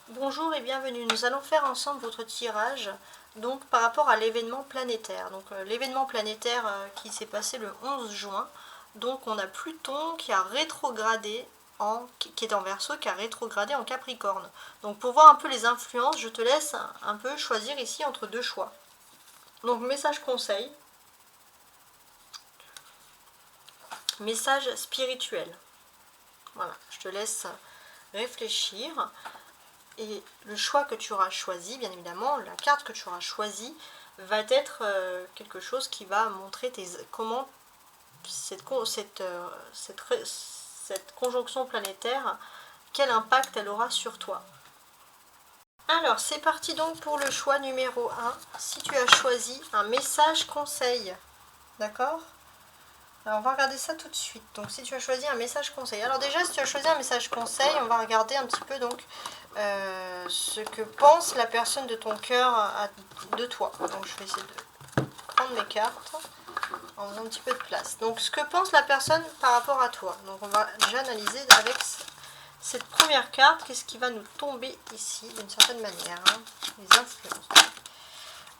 Bonjour et bienvenue, nous allons faire ensemble votre tirage donc par rapport à l'événement planétaire. Donc l'événement planétaire qui s'est passé le 11 juin, donc on a Pluton qui a rétrogradé qui est en Verseau, qui a rétrogradé en Capricorne. Donc pour voir un peu les influences, je te laisse un peu choisir ici entre deux choix. Donc message conseil, message spirituel. Voilà, je te laisse réfléchir. Et le choix que tu auras choisi, bien évidemment, la carte que tu auras choisie, va être quelque chose qui va montrer comment cette conjonction planétaire, quel impact elle aura sur toi. Alors, c'est parti donc pour le choix numéro 1. Si tu as choisi un message conseil, d'accord ? Alors on va regarder ça tout de suite. Donc si tu as choisi un message conseil. Alors déjà si tu as choisi un message conseil, on va regarder un petit peu donc ce que pense la personne de ton cœur de toi. Donc je vais essayer de prendre mes cartes en faisant un petit peu de place. Donc ce que pense la personne par rapport à toi. Donc on va déjà analyser avec cette première carte, qu'est-ce qui va nous tomber ici d'une certaine manière, hein, les influences.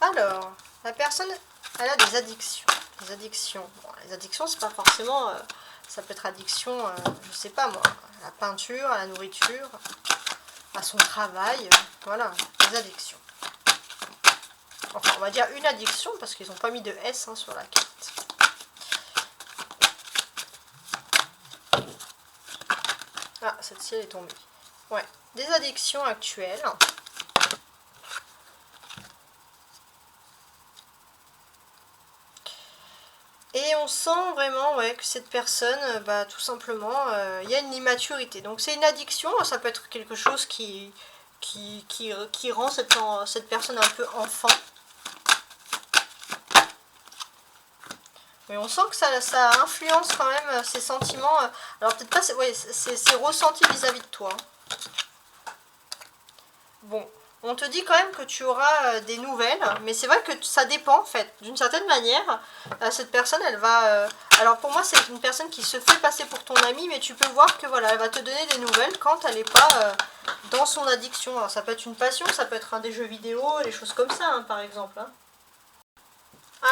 Alors, la personne, elle a des addictions. Les addictions, bon, les addictions, c'est pas forcément, ça peut être addiction, je sais pas moi, à la peinture, à la nourriture, à son travail, voilà, les addictions. Enfin, on va dire une addiction parce qu'ils n'ont pas mis de S hein, sur la carte. Ah, celle-ci elle est tombée. Ouais, des addictions actuelles. Et on sent vraiment ouais, que cette personne, bah, tout simplement, il y a une immaturité. Donc c'est une addiction, ça peut être quelque chose qui rend cette personne un peu enfant. Mais on sent que ça influence quand même ses sentiments. Alors peut-être pas, ouais, c'est ressenti vis-à-vis de toi. Bon, on te dit quand même que tu auras des nouvelles, mais c'est vrai que ça dépend en fait. D'une certaine manière, cette personne, elle va... alors pour moi, c'est une personne qui se fait passer pour ton amie, mais tu peux voir que voilà, elle va te donner des nouvelles quand elle n'est pas dans son addiction. Alors ça peut être une passion, ça peut être des jeux vidéo, des choses comme ça, hein, par exemple. Hein.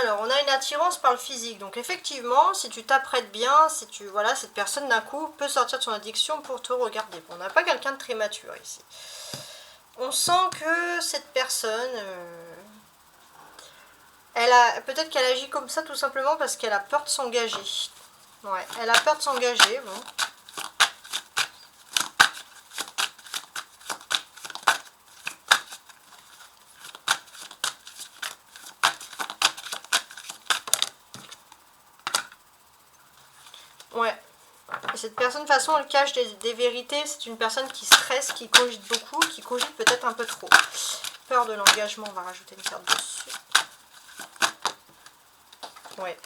Alors, on a une attirance par le physique. Donc effectivement, si tu t'apprêtes bien, si tu voilà, cette personne d'un coup peut sortir de son addiction pour te regarder. Bon, on n'a pas quelqu'un de très mature ici. On sent que cette personne, peut-être qu'elle agit comme ça tout simplement parce qu'elle a peur de s'engager. Ouais, elle a peur de s'engager, bon. Ouais. Et cette personne, de toute façon, elle cache des vérités. C'est une personne qui stresse, qui cogite beaucoup, qui cogite peut-être un peu trop. Peur de l'engagement, on va rajouter une carte dessus. Ouais.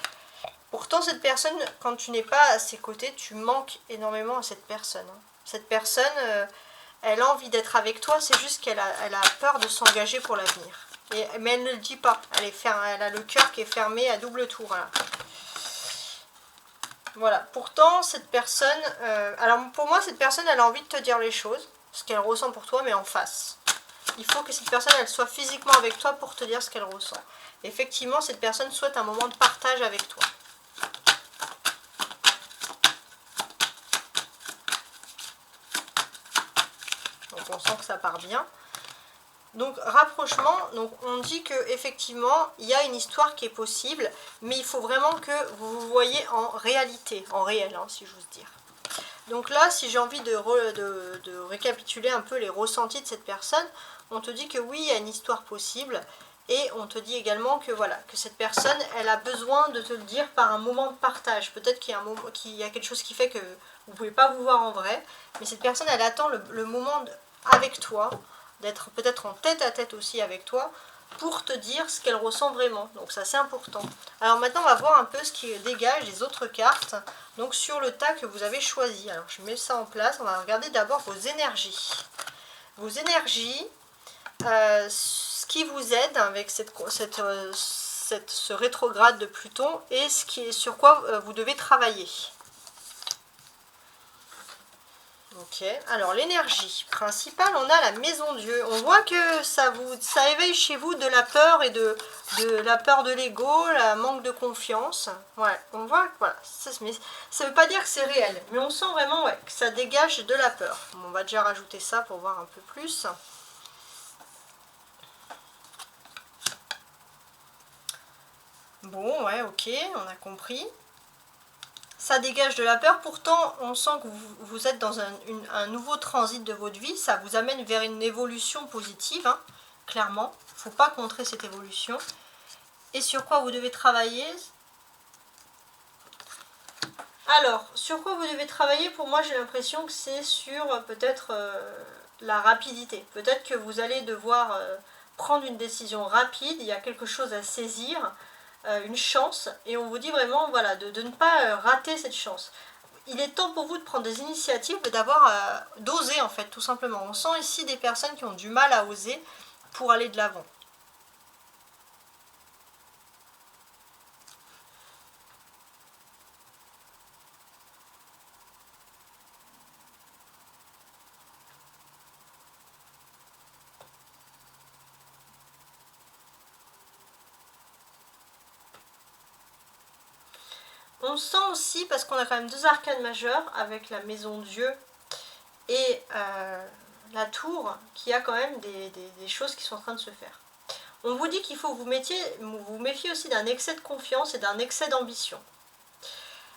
Pourtant, cette personne, quand tu n'es pas à ses côtés, tu manques énormément à cette personne. Cette personne, elle a envie d'être avec toi, c'est juste qu'elle a peur de s'engager pour l'avenir. Mais elle ne le dit pas. Elle a le cœur qui est fermé à double tour. Là. Voilà. Pourtant, cette personne... alors, pour moi, cette personne, elle a envie de te dire les choses, ce qu'elle ressent pour toi, mais en face. Il faut que cette personne, elle soit physiquement avec toi pour te dire ce qu'elle ressent. Effectivement, cette personne souhaite un moment de partage avec toi. Donc on sent que ça part bien. Donc rapprochement, donc on dit que effectivement il y a une histoire qui est possible, mais il faut vraiment que vous vous voyez en réalité, en réel, hein, si j'ose dire. Donc là, si j'ai envie de récapituler un peu les ressentis de cette personne, on te dit que oui, il y a une histoire possible, et on te dit également que voilà, que cette personne, elle a besoin de te le dire par un moment de partage. Peut-être qu'il y a quelque chose qui fait que vous ne pouvez pas vous voir en vrai, mais cette personne, elle attend le moment avec toi, d'être peut-être en tête à tête aussi avec toi, pour te dire ce qu'elle ressent vraiment. Donc ça c'est important. Alors maintenant on va voir un peu ce qui dégage les autres cartes. Donc sur le tas que vous avez choisi. Alors je mets ça en place. On va regarder d'abord vos énergies. Vos énergies, ce qui vous aide avec ce rétrograde de Pluton et sur quoi vous devez travailler. Ok, alors l'énergie principale, on a la maison Dieu. On voit que ça éveille chez vous de la peur et de la peur de l'ego, la manque de confiance. Ouais, on voit que voilà, mais ça veut pas dire que c'est réel, mais on sent vraiment ouais, que ça dégage de la peur. Bon, on va déjà rajouter ça pour voir un peu plus. Bon, ouais, ok, on a compris. Ça dégage de la peur, pourtant on sent que vous êtes dans un nouveau transit de votre vie, ça vous amène vers une évolution positive, hein, clairement. Il ne faut pas contrer cette évolution. Et sur quoi vous devez travailler? Alors, sur quoi vous devez travailler? Pour moi, j'ai l'impression que c'est sur peut-être la rapidité. Peut-être que vous allez devoir prendre une décision rapide, il y a quelque chose à saisir, une chance, et on vous dit vraiment voilà, de ne pas rater cette chance. Il est temps pour vous de prendre des initiatives, d'oser en fait, tout simplement. On sent ici des personnes qui ont du mal à oser pour aller de l'avant. On sent aussi, parce qu'on a quand même deux arcanes majeures, avec la maison Dieu et la tour, qu'il y a quand même des choses qui sont en train de se faire. On vous dit qu'il faut vous méfier aussi d'un excès de confiance et d'un excès d'ambition.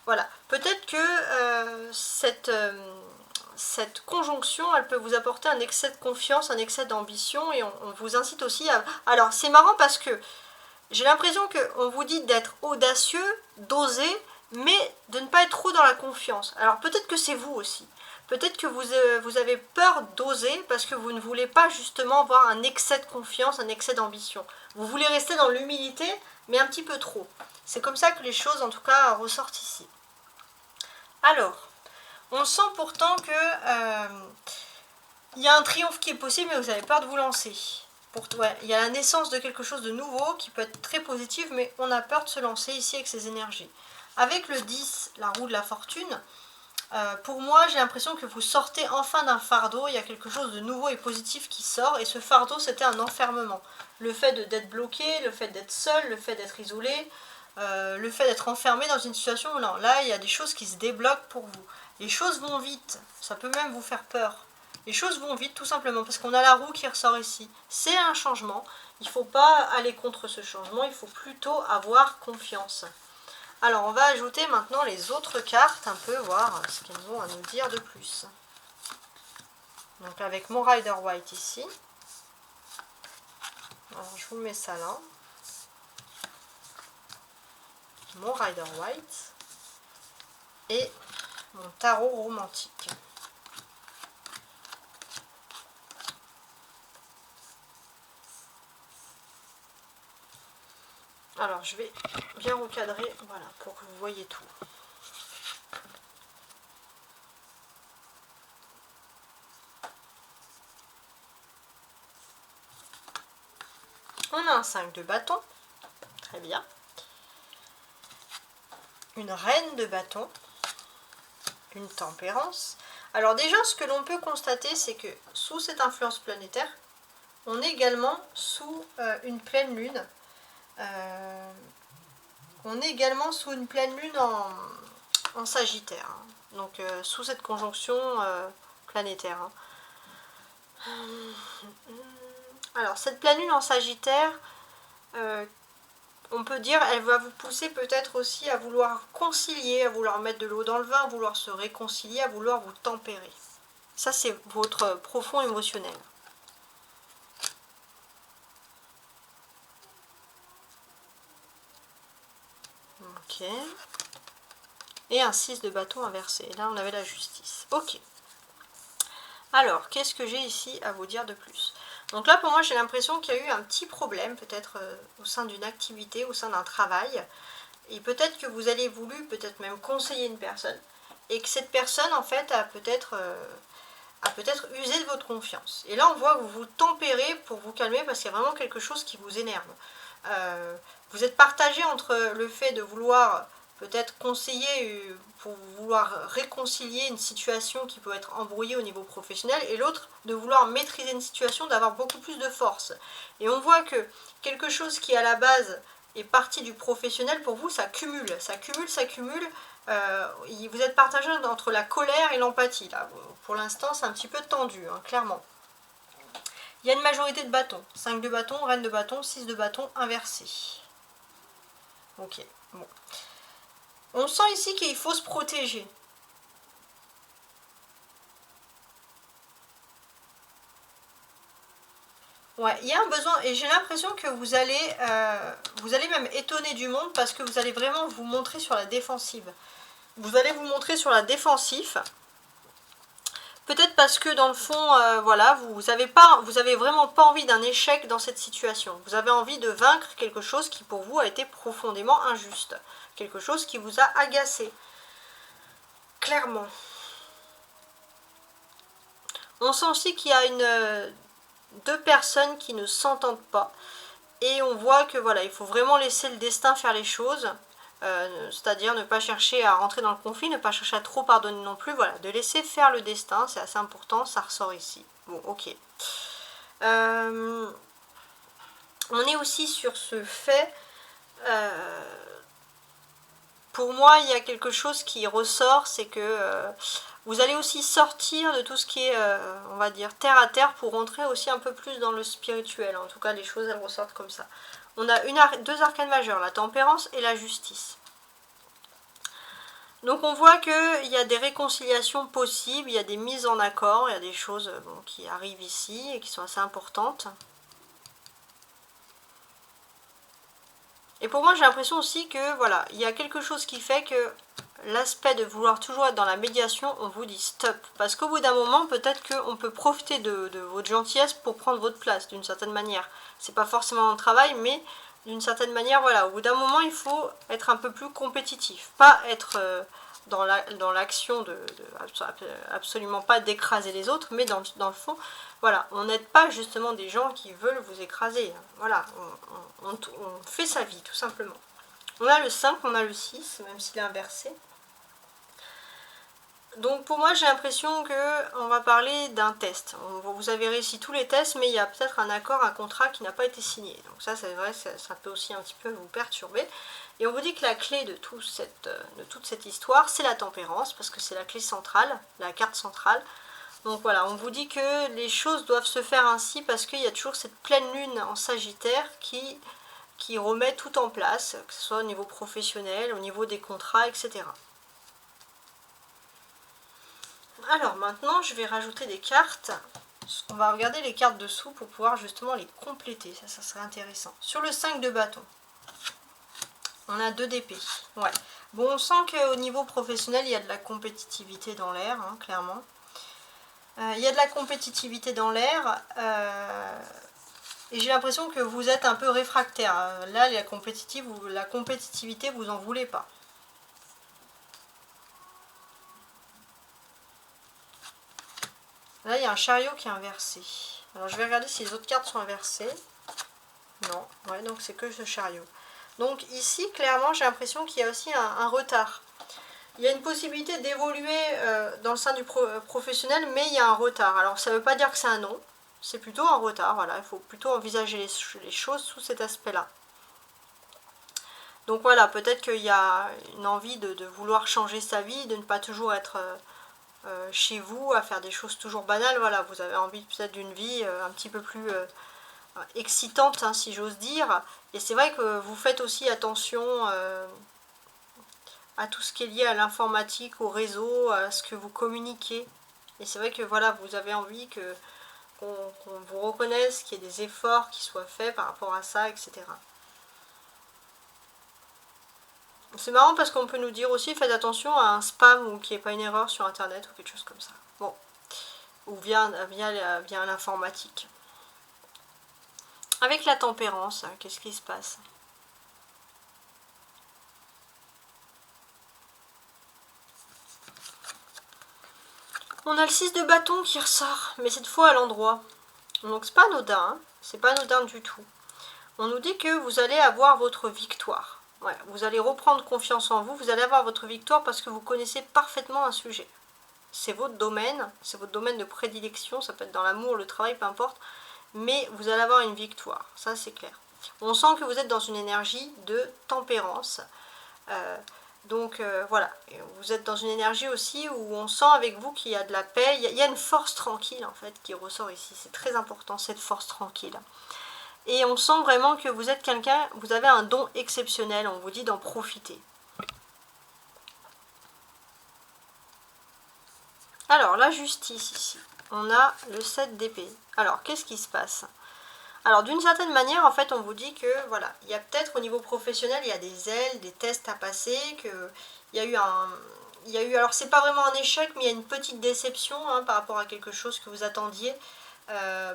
Voilà, peut-être que cette conjonction, elle peut vous apporter un excès de confiance, un excès d'ambition, et on vous incite aussi à... Alors, c'est marrant parce que j'ai l'impression qu'on vous dit d'être audacieux, d'oser, mais de ne pas être trop dans la confiance. Alors peut-être que c'est vous aussi. Peut-être que vous avez peur d'oser parce que vous ne voulez pas justement avoir un excès de confiance, un excès d'ambition. Vous voulez rester dans l'humilité, mais un petit peu trop. C'est comme ça que les choses, en tout cas, ressortent ici. Alors, on sent pourtant que il y a un triomphe qui est possible, mais vous avez peur de vous lancer. Ouais, il y a la naissance de quelque chose de nouveau qui peut être très positif, mais on a peur de se lancer ici avec ces énergies. Avec le 10, la roue de la fortune, pour moi, j'ai l'impression que vous sortez enfin d'un fardeau, il y a quelque chose de nouveau et positif qui sort, et ce fardeau, c'était un enfermement. Le fait d'être bloqué, le fait d'être seul, le fait d'être isolé, le fait d'être enfermé dans une situation où non, là, il y a des choses qui se débloquent pour vous. Les choses vont vite, ça peut même vous faire peur. Les choses vont vite tout simplement parce qu'on a la roue qui ressort ici. C'est un changement, il ne faut pas aller contre ce changement, il faut plutôt avoir confiance. Alors on va ajouter maintenant les autres cartes, un peu voir ce qu'elles ont à nous dire de plus. Donc avec mon Rider White ici. Alors je vous mets ça là. Mon Rider White. Et mon tarot romantique. Alors, je vais bien recadrer, voilà, pour que vous voyez tout. On a un 5 de bâton, très bien. Une reine de bâton, une tempérance. Alors déjà, ce que l'on peut constater, c'est que sous cette influence planétaire, on est également sous une pleine lune. On est également sous une pleine lune en Sagittaire, hein. Donc sous cette conjonction planétaire. Hein. Alors cette pleine lune en Sagittaire, on peut dire, elle va vous pousser peut-être aussi à vouloir concilier, à vouloir mettre de l'eau dans le vin, à vouloir se réconcilier, à vouloir vous tempérer. Ça c'est votre profond émotionnel. Ok. Et un 6 de bâton inversé. Et là, on avait la justice. Ok. Alors, qu'est-ce que j'ai ici à vous dire de plus? Donc là, pour moi, j'ai l'impression qu'il y a eu un petit problème, peut-être au sein d'une activité, au sein d'un travail. Et peut-être que vous avez voulu, peut-être même conseiller une personne. Et que cette personne, en fait, a peut-être usé de votre confiance. Et là, on voit que vous vous tempérez pour vous calmer parce qu'il y a vraiment quelque chose qui vous énerve. Vous êtes partagé entre le fait de vouloir peut-être conseiller pour vouloir réconcilier une situation qui peut être embrouillée au niveau professionnel, et l'autre de vouloir maîtriser une situation, d'avoir beaucoup plus de force. Et on voit que quelque chose qui à la base est parti du professionnel, pour vous ça cumule, ça cumule, ça cumule. Vous êtes partagé entre la colère et l'empathie. Là, pour l'instant c'est un petit peu tendu, hein, clairement. Il y a une majorité de bâtons. 5 de bâtons, reine de bâtons, 6 de bâtons inversés. Ok, bon. On sent ici qu'il faut se protéger. Ouais, il y a un besoin, et j'ai l'impression que vous allez même étonner du monde, parce que vous allez vraiment vous montrer sur la défensive. Vous allez vous montrer sur la défensive. Peut-être parce que dans le fond, voilà, vous avez vraiment pas envie d'un échec dans cette situation. Vous avez envie de vaincre quelque chose qui pour vous a été profondément injuste. Quelque chose qui vous a agacé. Clairement. On sent aussi qu'il y a deux personnes qui ne s'entendent pas. Et on voit que voilà, il faut vraiment laisser le destin faire les choses. C'est-à-dire ne pas chercher à rentrer dans le conflit, ne pas chercher à trop pardonner non plus, voilà, de laisser faire le destin, c'est assez important, ça ressort ici. Bon, ok. On est aussi sur ce fait, pour moi, il y a quelque chose qui ressort, c'est que vous allez aussi sortir de tout ce qui est, on va dire, terre à terre, pour rentrer aussi un peu plus dans le spirituel. En tout cas, les choses, elles ressortent comme ça. On a deux arcanes majeures, la tempérance et la justice. Donc on voit qu'il y a des réconciliations possibles, il y a des mises en accord, il y a des choses qui arrivent ici et qui sont assez importantes. Et pour moi j'ai l'impression aussi que voilà, il y a quelque chose qui fait que l'aspect de vouloir toujours être dans la médiation, on vous dit stop. Parce qu'au bout d'un moment, peut-être qu'on peut profiter de votre gentillesse pour prendre votre place d'une certaine manière. C'est pas forcément un travail, mais d'une certaine manière, voilà, au bout d'un moment, il faut être un peu plus compétitif. Pas être dans l'action absolument pas d'écraser les autres, mais dans le fond, voilà, on n'aide pas justement des gens qui veulent vous écraser. Voilà, on fait sa vie, tout simplement. On a le 5, on a le 6, même s'il est inversé. Donc pour moi j'ai l'impression qu'on va parler d'un test. Vous avez réussi tous les tests, mais il y a peut-être un accord, un contrat qui n'a pas été signé. Donc ça c'est vrai, ça peut aussi un petit peu vous perturber. Et on vous dit que la clé de toute cette histoire, c'est la tempérance, parce que c'est la clé centrale, la carte centrale. Donc voilà, on vous dit que les choses doivent se faire ainsi, parce qu'il y a toujours cette pleine lune en Sagittaire qui remet tout en place, que ce soit au niveau professionnel, au niveau des contrats, etc. Alors maintenant, je vais rajouter des cartes. On va regarder les cartes dessous pour pouvoir justement les compléter. Ça serait intéressant. Sur le 5 de bâton, on a 2 d'épée. Ouais. Bon, on sent qu'au niveau professionnel, il y a de la compétitivité dans l'air, hein, clairement. Il y a de la compétitivité dans l'air. Et j'ai l'impression que vous êtes un peu réfractaire. Là, la compétitivité, vous en voulez pas. Là, il y a un chariot qui est inversé. Alors, je vais regarder si les autres cartes sont inversées. Non, ouais, donc c'est que ce chariot. Donc ici, clairement, j'ai l'impression qu'il y a aussi un retard. Il y a une possibilité d'évoluer dans le sein du professionnel, mais il y a un retard. Alors, ça ne veut pas dire que c'est un non. C'est plutôt un retard, voilà. Il faut plutôt envisager les choses sous cet aspect-là. Donc voilà, peut-être qu'il y a une envie de vouloir changer sa vie, de ne pas toujours être... chez vous, à faire des choses toujours banales, voilà, vous avez envie peut-être d'une vie un petit peu plus excitante, hein, si j'ose dire, et c'est vrai que vous faites aussi attention à tout ce qui est lié à l'informatique, au réseau, à ce que vous communiquez, et c'est vrai que voilà, vous avez envie qu'on vous reconnaisse, qu'il y ait des efforts qui soient faits par rapport à ça, etc. C'est marrant parce qu'on peut nous dire aussi faites attention à un spam ou qu'il n'y ait pas une erreur sur internet ou quelque chose comme ça. Bon. Ou via l'informatique. Avec la tempérance, qu'est-ce qui se passe? On a le 6 de bâton qui ressort, mais cette fois à l'endroit. Donc c'est pas anodin, hein, c'est pas anodin du tout. On nous dit que vous allez avoir votre victoire. Ouais, vous allez reprendre confiance en vous, vous allez avoir votre victoire parce que vous connaissez parfaitement un sujet. C'est votre domaine de prédilection, ça peut être dans l'amour, le travail, peu importe, mais vous allez avoir une victoire, ça c'est clair. On sent que vous êtes dans une énergie de tempérance, voilà, vous êtes dans une énergie aussi où on sent avec vous qu'il y a de la paix, il y a une force tranquille en fait qui ressort ici, c'est très important cette force tranquille. Et on sent vraiment que vous êtes quelqu'un, vous avez un don exceptionnel, on vous dit d'en profiter. Alors, la justice ici, on a le 7 d'épée. Alors, qu'est-ce qui se passe? Alors, d'une certaine manière, en fait, on vous dit que, voilà, il y a peut-être au niveau professionnel, il y a des ailes, des tests à passer, il y a eu alors c'est pas vraiment un échec, mais il y a une petite déception hein, par rapport à quelque chose que vous attendiez.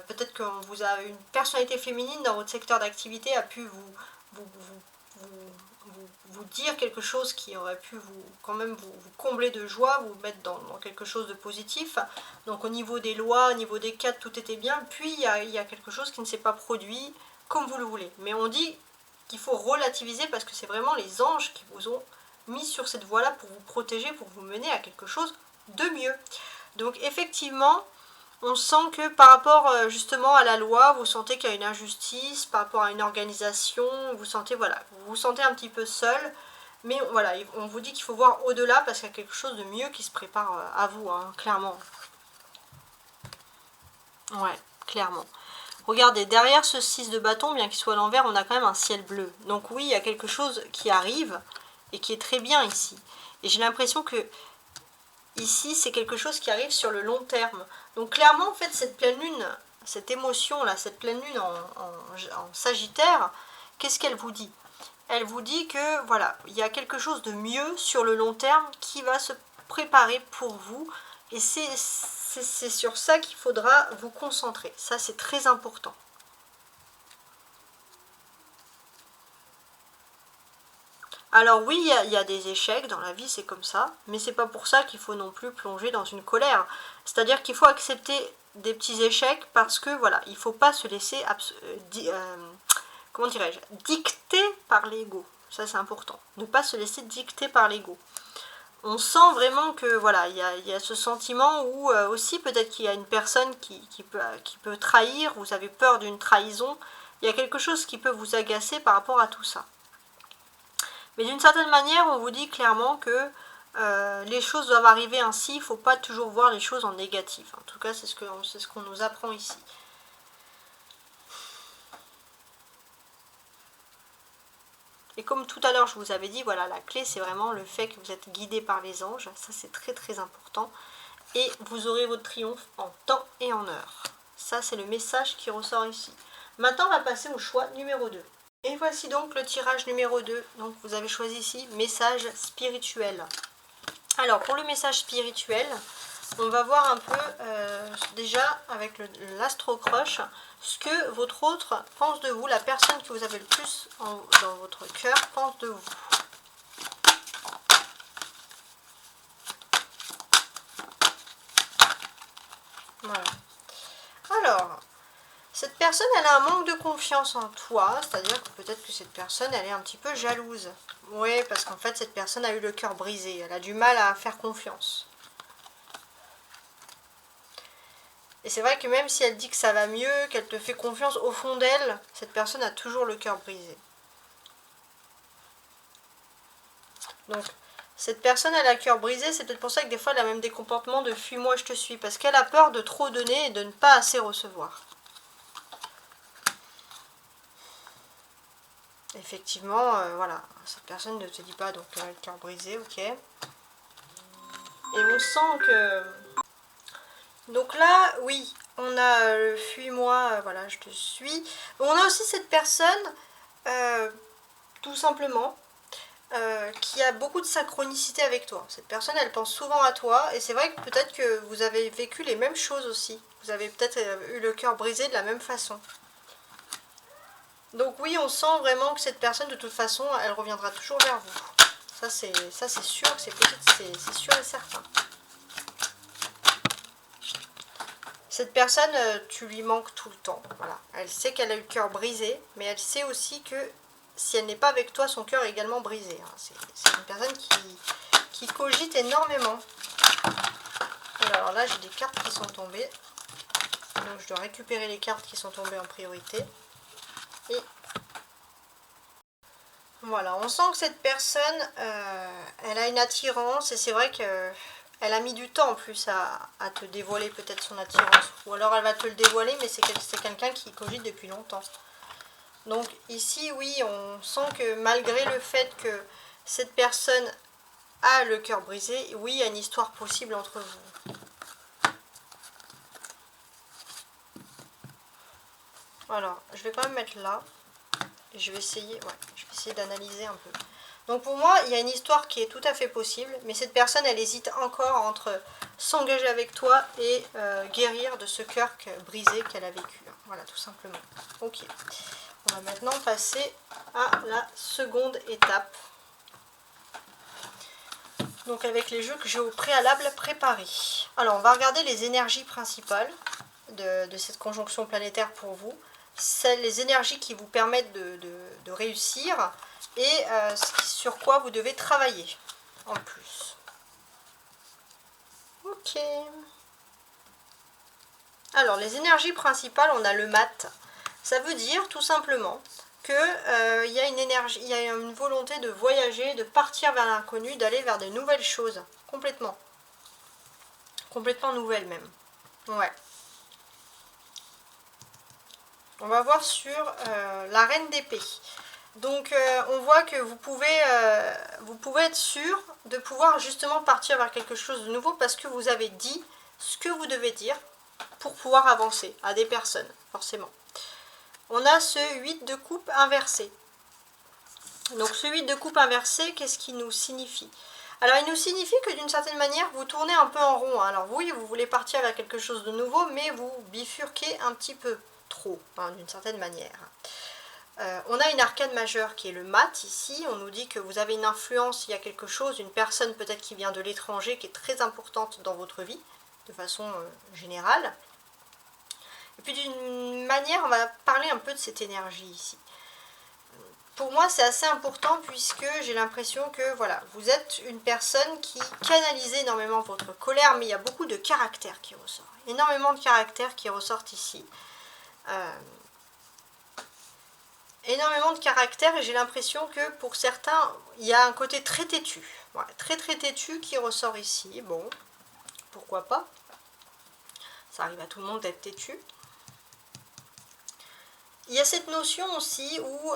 Peut-être que une personnalité féminine dans votre secteur d'activité a pu vous, vous, vous dire quelque chose qui aurait pu quand même vous combler de joie, vous mettre dans quelque chose de positif. Donc au niveau des lois, au niveau des cadres, tout était bien. Puis il y a quelque chose qui ne s'est pas produit comme vous le voulez. Mais on dit qu'il faut relativiser parce que c'est vraiment les anges qui vous ont mis sur cette voie-là pour vous protéger, pour vous mener à quelque chose de mieux. Donc effectivement, on sent que par rapport justement à la loi, vous sentez qu'il y a une injustice, par rapport à une organisation, vous sentez, voilà, vous vous sentez un petit peu seul, mais voilà, on vous dit qu'il faut voir au-delà parce qu'il y a quelque chose de mieux qui se prépare à vous, hein, clairement. Ouais, clairement. Regardez, derrière ce 6 de bâton, bien qu'il soit à l'envers, on a quand même un ciel bleu. Donc oui, il y a quelque chose qui arrive et qui est très bien ici. Et j'ai l'impression que ici, c'est quelque chose qui arrive sur le long terme. Donc clairement, en fait, cette pleine lune, cette émotion-là, cette pleine lune en Sagittaire, qu'est-ce qu'elle vous dit? Elle vous dit que, voilà, il y a quelque chose de mieux sur le long terme qui va se préparer pour vous. Et c'est sur ça qu'il faudra vous concentrer. Ça, c'est très important. Alors oui, il y a des échecs dans la vie, c'est comme ça, mais c'est pas pour ça qu'il faut non plus plonger dans une colère. C'est-à-dire qu'il faut accepter des petits échecs parce que voilà, il faut pas se laisser comment dirais-je, dicter par l'ego. Ça c'est important. Ne pas se laisser dicter par l'ego. On sent vraiment que voilà, il y a ce sentiment où aussi peut-être qu'il y a une personne qui peut trahir, vous avez peur d'une trahison, il y a quelque chose qui peut vous agacer par rapport à tout ça. Mais d'une certaine manière, on vous dit clairement que les choses doivent arriver ainsi, il ne faut pas toujours voir les choses en négatif. En tout cas, c'est ce qu'on nous apprend ici. Et comme tout à l'heure, je vous avais dit, voilà, la clé, c'est vraiment le fait que vous êtes guidé par les anges. Ça, c'est très très important. Et vous aurez votre triomphe en temps et en heure. Ça, c'est le message qui ressort ici. Maintenant, on va passer au choix numéro 2. Et voici donc le tirage numéro 2. Donc vous avez choisi ici message spirituel. Alors pour le message spirituel, on va voir un peu déjà avec l'astro crush ce que votre autre pense de vous, la personne que vous avez le plus dans votre cœur pense de vous. Voilà. Alors, cette personne, elle a un manque de confiance en toi, c'est-à-dire que peut-être que cette personne, elle est un petit peu jalouse. Oui, parce qu'en fait, cette personne a eu le cœur brisé, elle a du mal à faire confiance. Et c'est vrai que même si elle dit que ça va mieux, qu'elle te fait confiance, au fond d'elle, cette personne a toujours le cœur brisé. Donc, cette personne, elle a le cœur brisé, c'est peut-être pour ça que des fois, elle a même des comportements de « fuis-moi, je te suis », parce qu'elle a peur de trop donner et de ne pas assez recevoir. Effectivement, voilà, cette personne ne te dit pas, donc le cœur brisé, ok. Et on sent que... Donc là, oui, on a le fuis-moi, voilà, je te suis. On a aussi cette personne, tout simplement, qui a beaucoup de synchronicité avec toi. Cette personne, elle pense souvent à toi, et c'est vrai que peut-être que vous avez vécu les mêmes choses aussi. Vous avez peut-être eu le cœur brisé de la même façon. Donc oui, on sent vraiment que cette personne, de toute façon, elle reviendra toujours vers vous. Ça, c'est sûr, c'est sûr et certain. Cette personne, tu lui manques tout le temps. Voilà. Elle sait qu'elle a eu le cœur brisé, mais elle sait aussi que si elle n'est pas avec toi, son cœur est également brisé. Hein. C'est une personne qui cogite énormément. Alors là, j'ai des cartes qui sont tombées. Donc je dois récupérer les cartes qui sont tombées en priorité. Et voilà, on sent que cette personne, elle a une attirance. Et c'est vrai qu'elle a mis du temps en plus à te dévoiler peut-être son attirance. Ou alors elle va te le dévoiler, mais c'est quelqu'un qui cogite depuis longtemps. Donc ici, oui, on sent que malgré le fait que cette personne a le cœur brisé, oui, il y a une histoire possible entre vous. Alors, je vais quand même mettre là. Et je vais essayer d'analyser un peu. Donc pour moi, il y a une histoire qui est tout à fait possible, mais cette personne, elle hésite encore entre s'engager avec toi et guérir de ce cœur brisé qu'elle a vécu. Voilà, tout simplement. Ok. On va maintenant passer à la seconde étape. Donc avec les jeux que j'ai au préalable préparés. Alors, on va regarder les énergies principales de cette conjonction planétaire pour vous. C'est les énergies qui vous permettent de réussir et sur quoi vous devez travailler en plus. Ok. Alors, les énergies principales, on a le mat. Ça veut dire tout simplement qu'il y a une énergie, il y a une volonté de voyager, de partir vers l'inconnu, d'aller vers de nouvelles choses. Complètement. Complètement nouvelles même. Ouais. On va voir sur la reine d'épée. Donc on voit que vous pouvez être sûr de pouvoir justement partir vers quelque chose de nouveau parce que vous avez dit ce que vous devez dire pour pouvoir avancer à des personnes, forcément. On a ce 8 de coupe inversé. Donc ce 8 de coupe inversé, qu'est-ce qu'il nous signifie? Alors il nous signifie que d'une certaine manière, vous tournez un peu en rond. Alors oui, vous voulez partir vers quelque chose de nouveau, mais vous bifurquez un petit peu trop, hein, d'une certaine manière. On a une arcane majeure qui est le mat ici. On nous dit que vous avez une influence, il y a quelque chose, une personne peut-être qui vient de l'étranger, qui est très importante dans votre vie, de façon générale. Et puis d'une manière, on va parler un peu de cette énergie ici. Pour moi, c'est assez important puisque j'ai l'impression que voilà, vous êtes une personne qui canalise énormément votre colère, mais il y a beaucoup de caractère qui ressort. Énormément de caractère qui ressortent ici. Énormément de caractère et j'ai l'impression que pour certains, il y a un côté très têtu. Voilà, très têtu qui ressort ici. Bon, pourquoi pas. Ça arrive à tout le monde d'être têtu. Il y a cette notion aussi où,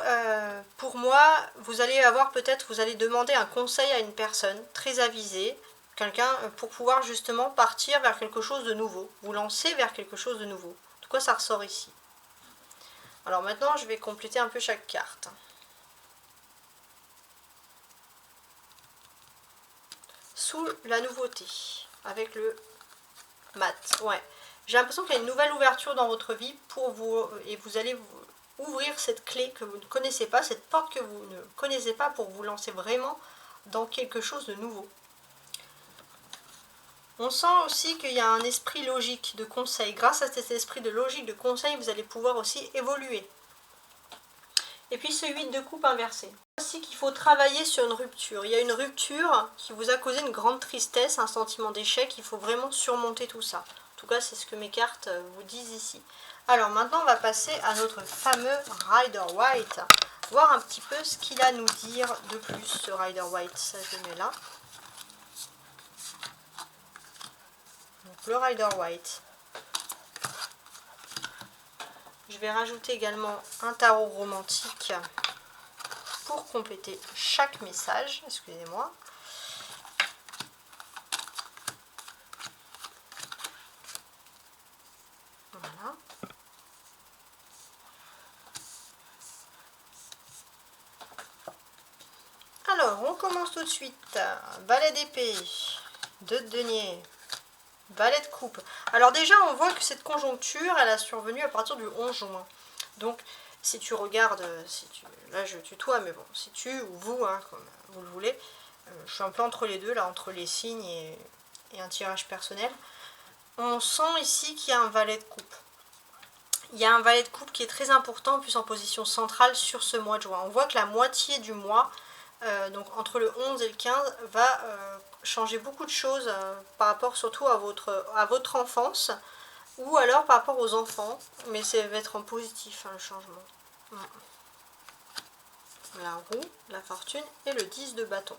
pour moi, vous allez demander un conseil à une personne très avisée, quelqu'un pour pouvoir justement partir vers quelque chose de nouveau, vous lancer vers quelque chose de nouveau. En tout cas, ça ressort ici. Alors maintenant, je vais compléter un peu chaque carte. Sous la nouveauté, avec le mat. Ouais. J'ai l'impression qu'il y a une nouvelle ouverture dans votre vie pour vous, et vous allez ouvrir cette clé que vous ne connaissez pas, cette porte que vous ne connaissez pas pour vous lancer vraiment dans quelque chose de nouveau. On sent aussi qu'il y a un esprit logique de conseil. Grâce à cet esprit de logique de conseil, vous allez pouvoir aussi évoluer. Et puis ce 8 de coupe inversé. Aussi qu'il faut travailler sur une rupture. Il y a une rupture qui vous a causé une grande tristesse, un sentiment d'échec. Il faut vraiment surmonter tout ça. En tout cas, c'est ce que mes cartes vous disent ici. Alors maintenant, on va passer à notre fameux Rider White. Voir un petit peu ce qu'il a à nous dire de plus, ce Rider White. Ça, je le mets là. Donc le Rider White. Je vais rajouter également un tarot romantique pour compléter chaque message. Excusez-moi. Voilà. Alors, on commence tout de suite. Valet d'épée, 2 de denier, valet de coupe. Alors déjà, on voit que cette conjoncture, elle a survenu à partir du 11 juin. Donc, si tu regardes, là je tutoie, mais bon, si tu ou vous, hein, comme vous le voulez, je suis un peu entre les deux, là, entre les signes et un tirage personnel. On sent ici qu'il y a un valet de coupe. il y a un valet de coupe qui est très important, en plus en position centrale sur ce mois de juin. On voit que la moitié du mois, donc entre le 11 et le 15, va changer beaucoup de choses par rapport surtout à votre enfance, ou alors par rapport aux enfants, mais ça va être en positif le changement. La roue, la fortune et le 10 de bâton.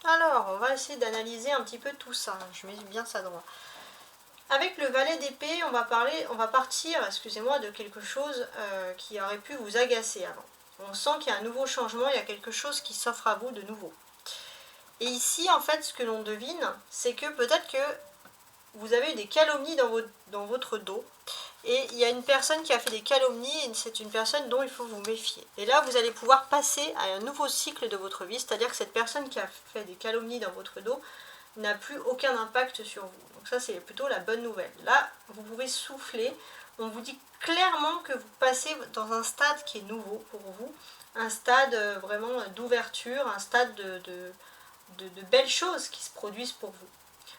Alors, on va essayer d'analyser un petit peu tout ça. Je mets bien ça droit. Avec le valet d'épée, on va partir, excusez-moi, de quelque chose qui aurait pu vous agacer avant. On sent qu'il y a un nouveau changement, il y a quelque chose qui s'offre à vous de nouveau. Et ici, en fait, ce que l'on devine, c'est que peut-être que vous avez eu des calomnies dans votre dos. Et il y a une personne qui a fait des calomnies, et c'est une personne dont il faut vous méfier. Et là, vous allez pouvoir passer à un nouveau cycle de votre vie, c'est-à-dire que cette personne qui a fait des calomnies dans votre dos n'a plus aucun impact sur vous. Donc ça, c'est plutôt la bonne nouvelle. Là, vous pouvez souffler. On vous dit clairement que vous passez dans un stade qui est nouveau pour vous, un stade vraiment d'ouverture, un stade de belles choses qui se produisent pour vous.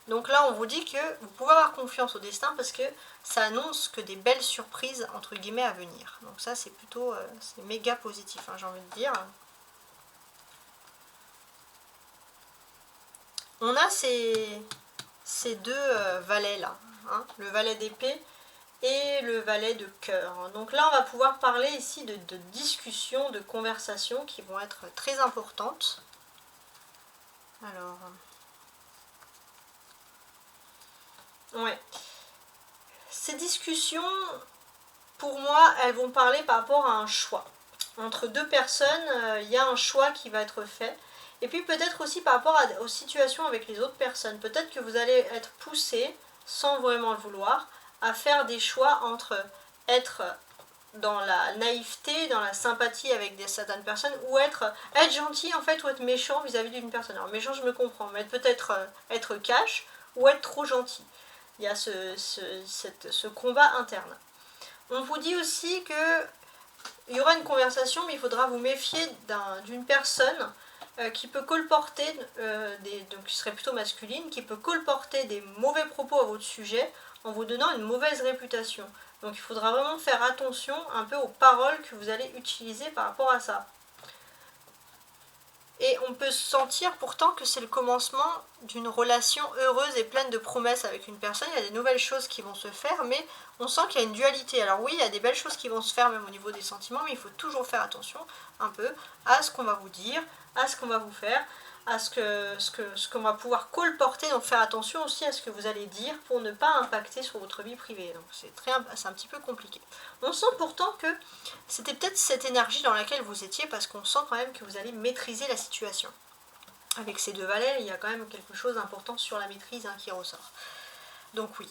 Donc là, on vous dit que vous pouvez avoir confiance au destin parce que ça annonce que des belles surprises, entre guillemets, à venir. Donc ça, c'est plutôt c'est méga positif, j'ai envie de dire. On a ces deux valets-là, le valet d'épée et le valet de cœur. Donc là, on va pouvoir parler ici de discussions, de conversations qui vont être très importantes. Alors... ouais. Ces discussions, pour moi, elles vont parler par rapport à un choix. Entre deux personnes, il y a un choix qui va être fait. Et puis peut-être aussi par rapport aux situations avec les autres personnes. Peut-être que vous allez être poussé, sans vraiment le vouloir, à faire des choix entre être dans la naïveté, dans la sympathie avec certaines personnes, ou être gentil en fait, ou être méchant vis-à-vis d'une personne. Alors méchant, je me comprends, mais peut-être être cash, ou être trop gentil. Il y a ce combat interne. On vous dit aussi que il y aura une conversation, mais il faudra vous méfier d'une personne qui peut colporter, donc qui serait plutôt masculine, qui peut colporter des mauvais propos à votre sujet en vous donnant une mauvaise réputation. Donc il faudra vraiment faire attention un peu aux paroles que vous allez utiliser par rapport à ça. Et on peut sentir pourtant que c'est le commencement d'une relation heureuse et pleine de promesses avec une personne. Il y a des nouvelles choses qui vont se faire, mais on sent qu'il y a une dualité. Alors oui, il y a des belles choses qui vont se faire même au niveau des sentiments, mais il faut toujours faire attention un peu à ce qu'on va vous dire, à ce qu'on va vous faire, à ce qu'on va pouvoir colporter. Donc faire attention aussi à ce que vous allez dire pour ne pas impacter sur votre vie privée. Donc c'est un petit peu compliqué. On sent pourtant que c'était peut-être cette énergie dans laquelle vous étiez, parce qu'on sent quand même que vous allez maîtriser la situation. Avec ces deux valets, il y a quand même quelque chose d'important sur la maîtrise qui ressort. Donc oui,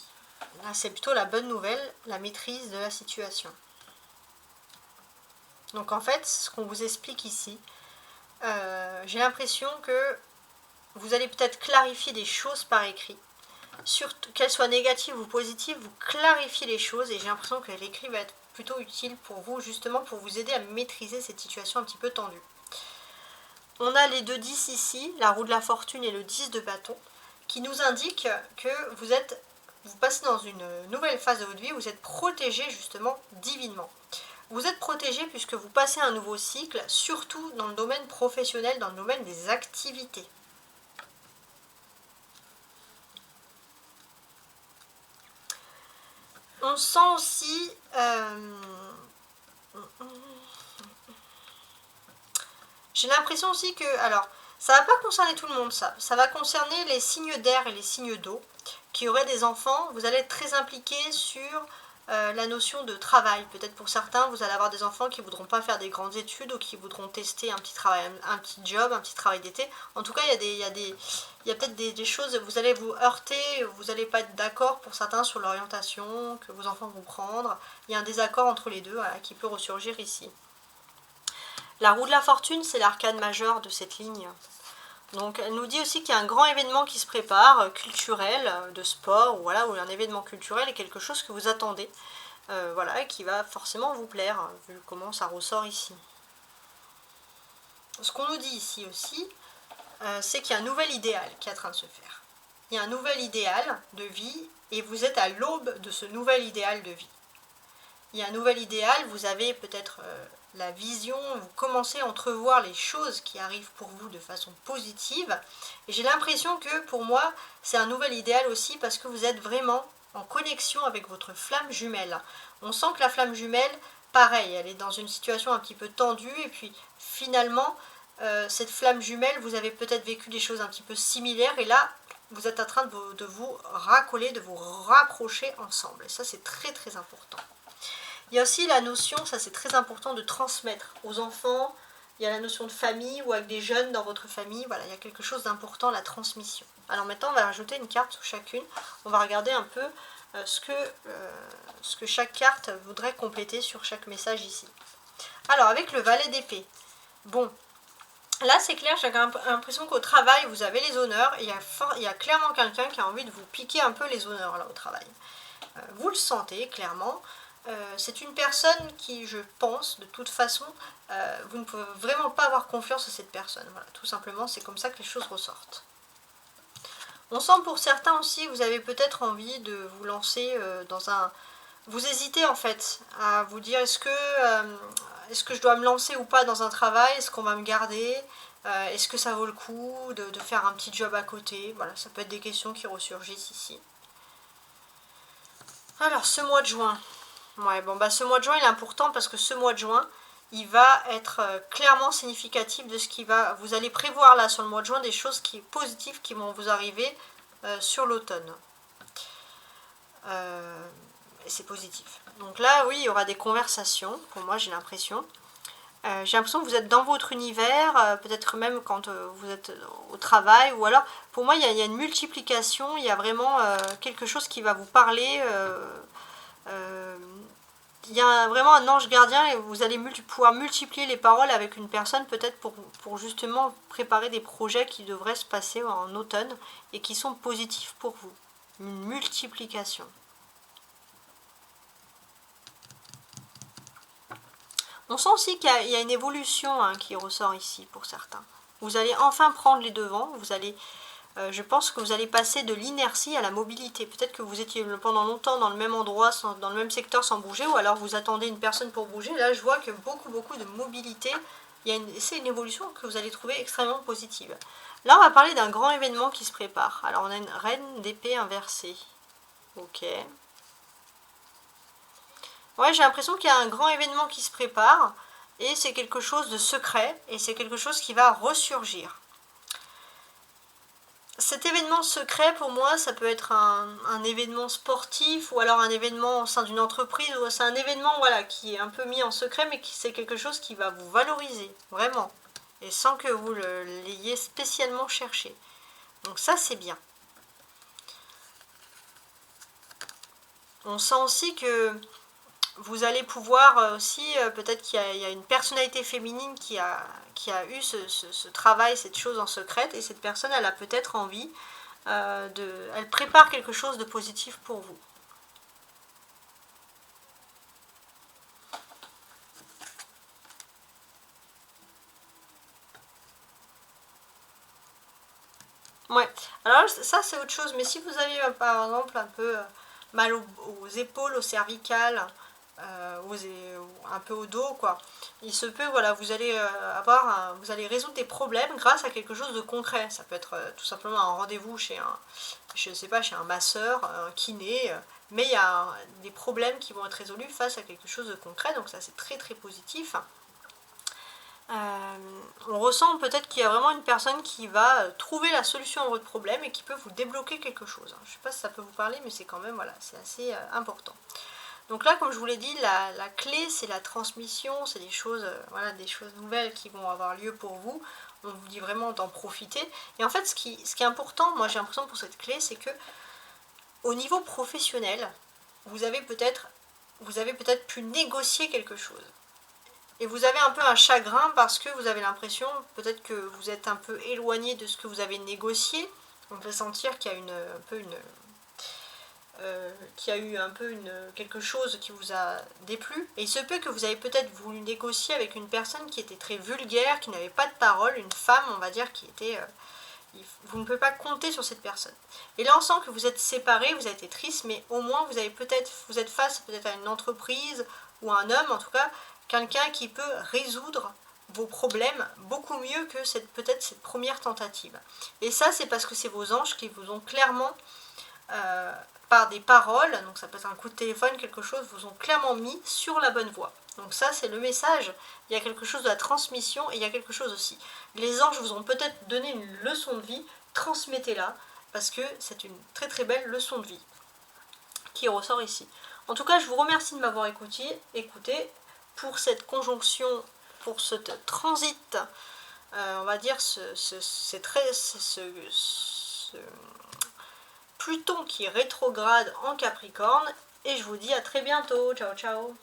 là c'est plutôt la bonne nouvelle, la maîtrise de la situation. Donc en fait, ce qu'on vous explique ici, j'ai l'impression que vous allez peut-être clarifier des choses par écrit. Surtout qu'elles soient négatives ou positives, vous clarifiez les choses, et j'ai l'impression que l'écrit va être plutôt utile pour vous, justement pour vous aider à maîtriser cette situation un petit peu tendue. On a les deux 10 ici, la roue de la fortune et le 10 de bâton, qui nous indiquent que vous passez dans une nouvelle phase de votre vie, vous êtes protégé justement divinement. Vous êtes protégé puisque vous passez un nouveau cycle, surtout dans le domaine professionnel, dans le domaine des activités. On sent aussi... j'ai l'impression aussi que... alors, ça ne va pas concerner tout le monde, ça. Ça va concerner les signes d'air et les signes d'eau qui auraient des enfants. Vous allez être très impliqué sur la notion de travail. Peut-être pour certains, vous allez avoir des enfants qui ne voudront pas faire des grandes études ou qui voudront tester un petit travail, un petit job, un petit travail d'été. En tout cas, il y a peut-être des choses, vous allez vous heurter, vous n'allez pas être d'accord pour certains sur l'orientation que vos enfants vont prendre. Il y a un désaccord entre les deux qui peut ressurgir ici. La roue de la fortune, c'est l'arcane majeur de cette ligne. Donc elle nous dit aussi qu'il y a un grand événement qui se prépare, culturel, de sport, ou un événement culturel est quelque chose que vous attendez, et qui va forcément vous plaire, vu comment ça ressort ici. Ce qu'on nous dit ici aussi, c'est qu'il y a un nouvel idéal qui est en train de se faire. il y a un nouvel idéal de vie et vous êtes à l'aube de ce nouvel idéal de vie. Il y a un nouvel idéal, vous avez peut-être la vision, vous commencez à entrevoir les choses qui arrivent pour vous de façon positive. Et j'ai l'impression que pour moi, c'est un nouvel idéal aussi parce que vous êtes vraiment en connexion avec votre flamme jumelle. On sent que la flamme jumelle, pareil, elle est dans une situation un petit peu tendue et puis finalement, cette flamme jumelle, vous avez peut-être vécu des choses un petit peu similaires et là, vous êtes en train de vous raccoler, de vous rapprocher ensemble. Et ça, c'est très très important. Il y a aussi la notion, ça c'est très important, de transmettre aux enfants. Il y a la notion de famille ou avec des jeunes dans votre famille. Voilà, il y a quelque chose d'important, la transmission. Alors maintenant, on va rajouter une carte sous chacune. On va regarder un peu ce que chaque carte voudrait compléter sur chaque message ici. Alors, avec le valet d'épée. Bon, là c'est clair, j'ai l'impression qu'au travail, vous avez les honneurs. Et il y a clairement quelqu'un qui a envie de vous piquer un peu les honneurs là au travail. Vous le sentez clairement. C'est une personne qui, je pense, de toute façon, vous ne pouvez vraiment pas avoir confiance en cette personne. Voilà, tout simplement, c'est comme ça que les choses ressortent. On sent pour certains aussi, vous avez peut-être envie de vous lancer dans un... Vous hésitez en fait à vous dire est-ce que je dois me lancer ou pas dans un travail, est-ce qu'on va me garder, est-ce que ça vaut le coup de faire un petit job à côté. Voilà, ça peut être des questions qui ressurgissent ici. Alors, ce mois de juin... Ouais, bon, bah ce mois de juin il est important parce que ce mois de juin il va être clairement significatif de ce qui va. Vous allez prévoir là sur le mois de juin des choses positives qui vont vous arriver sur l'automne. Et c'est positif. Donc là, oui, il y aura des conversations, pour moi j'ai l'impression. J'ai l'impression que vous êtes dans votre univers, peut-être même quand vous êtes au travail, ou alors, pour moi, il y a une multiplication, il y a vraiment quelque chose qui va vous parler. Il y a vraiment un ange gardien et vous allez pouvoir multiplier les paroles avec une personne peut-être pour justement préparer des projets qui devraient se passer en automne et qui sont positifs pour vous. Une multiplication. On sent aussi qu'il y a une évolution qui ressort ici pour certains. Vous allez enfin prendre les devants, je pense que vous allez passer de l'inertie à la mobilité. Peut-être que vous étiez pendant longtemps dans le même endroit, dans le même secteur sans bouger, ou alors vous attendez une personne pour bouger. Là, je vois que beaucoup de mobilité. C'est une évolution que vous allez trouver extrêmement positive. Là, on va parler d'un grand événement qui se prépare. Alors, on a une reine d'épée inversée. Ok. Ouais, j'ai l'impression qu'il y a un grand événement qui se prépare, et c'est quelque chose de secret, et c'est quelque chose qui va ressurgir. Cet événement secret, pour moi, ça peut être un événement sportif ou alors un événement au sein d'une entreprise. C'est un événement voilà, qui est un peu mis en secret, mais c'est quelque chose qui va vous valoriser, vraiment. Et sans que vous l'ayez spécialement cherché. Donc ça, c'est bien. On sent aussi que vous allez pouvoir aussi, peut-être qu'il y a une personnalité féminine qui a eu ce travail, cette chose en secrète, et cette personne, elle a peut-être envie, elle prépare quelque chose de positif pour vous. Ouais, alors ça c'est autre chose, mais si vous avez par exemple un peu mal aux épaules, aux cervicales, un peu au dos, quoi. Il se peut, voilà, vous allez vous allez résoudre des problèmes grâce à quelque chose de concret. Ça peut être tout simplement un rendez-vous chez je sais pas, chez un masseur, un kiné, mais il y a des problèmes qui vont être résolus face à quelque chose de concret, donc ça c'est très très positif. On ressent peut-être qu'il y a vraiment une personne qui va trouver la solution à votre problème et qui peut vous débloquer quelque chose. Je ne sais pas si ça peut vous parler, mais c'est quand même, voilà, c'est assez important. Donc là, comme je vous l'ai dit, la clé, c'est la transmission, c'est des choses, voilà, des choses nouvelles qui vont avoir lieu pour vous. On vous dit vraiment d'en profiter. Et en fait, ce qui est important, moi j'ai l'impression pour cette clé, c'est que au niveau professionnel, vous avez peut-être pu négocier quelque chose. Et vous avez un peu un chagrin parce que vous avez l'impression, peut-être que vous êtes un peu éloigné de ce que vous avez négocié. On peut sentir qu'il y a quelque chose qui vous a déplu. Et il se peut que vous avez peut-être voulu négocier avec une personne qui était très vulgaire, qui n'avait pas de parole, une femme, on va dire, qui Vous ne pouvez pas compter sur cette personne. Et là, on sent que vous êtes séparés, vous avez été triste, mais au moins vous êtes face peut-être à une entreprise ou à un homme, en tout cas, quelqu'un qui peut résoudre vos problèmes beaucoup mieux que peut-être cette première tentative. Et ça, c'est parce que c'est vos anges qui vous ont clairement, par des paroles, donc ça peut être un coup de téléphone, quelque chose, vous ont clairement mis sur la bonne voie. Donc ça, c'est le message. Il y a quelque chose de la transmission et il y a quelque chose aussi. Les anges vous ont peut-être donné une leçon de vie, transmettez-la, parce que c'est une très très belle leçon de vie qui ressort ici. En tout cas, je vous remercie de m'avoir écouté pour cette conjonction, pour ce transit, on va dire, ce Pluton qui est rétrograde en Capricorne. Et je vous dis à très bientôt. Ciao, ciao.